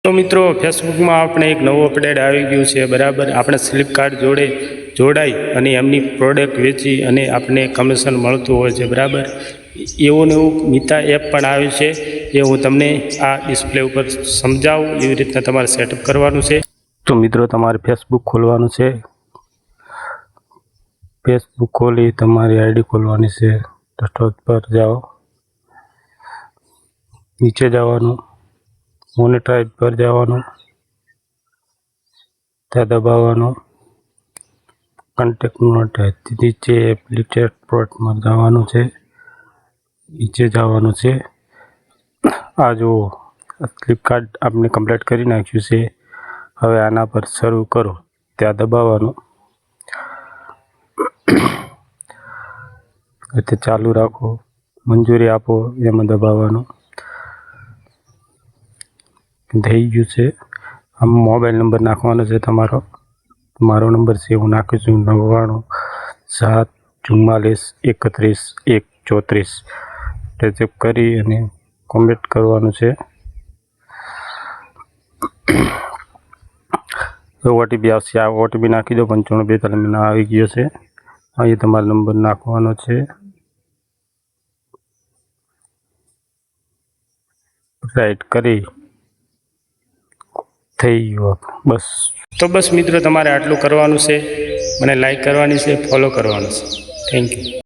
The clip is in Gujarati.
તો મિત્રો ફેસબુકમાં આપણે એક નવું અપડેટ આવી ગયું છે બરાબર। આપણે ફ્લિપકાર્ટ જોડે જોડાઈ અને એમની પ્રોડક્ટ વેચી અને આપણે કમિશન મળતું હોય છે બરાબર। એવું ને એવું મિતા એપ પણ આવ્યું છે, એ હું તમને આ ડિસ્પ્લે ઉપર સમજાવું એવી રીતના તમારે સેટઅપ કરવાનું છે। તો મિત્રો તમારે ફેસબુક ખોલવાનું છે। ફેસબુક ખોલી તમારી આઈડી ખોલવાની છે। તો ટોચ પર જાઓ, નીચે જવાનું, મોનેટાઇઝ પર જવાનું, ત્યાં દબાવવાનું, કોન્ટેક્ટ મોનેટાઇઝ નીચે એપ્લિકેટ પ્રોડક્ટમાં જવાનું છે, નીચે જવાનું છે। આ જો ફ્લિપકાર્ટ આપણે કમ્પ્લીટ કરી નાખ્યું છે। હવે આના પર શરૂ કરો ત્યાં દબાવવાનું, તે ચાલુ રાખો, મંજૂરી આપો એમાં દબાવવાનું। થઈ ગયું છે। આમ મોબાઈલ નંબર નાખવાનો છે તમારો। મારો નંબર છે હું નાખું છું 99 7 44 31 1 34। ટેચઅપ કરી અને કોમેન્ટ કરવાનું છે। તો ઓટીપી આવશે, આ ઓટીપી નાખી દો। 95 42 આવી ગયો છે। અહીં તમારો નંબર નાખવાનો છે, રાઈટ કરી થઈ ગયું બસ। તો બસ મિત્રો તમારે આટલું કરવાનું છે, મને લાઈક કરવાની છે, ફોલો કરવાનું છે। Thank you.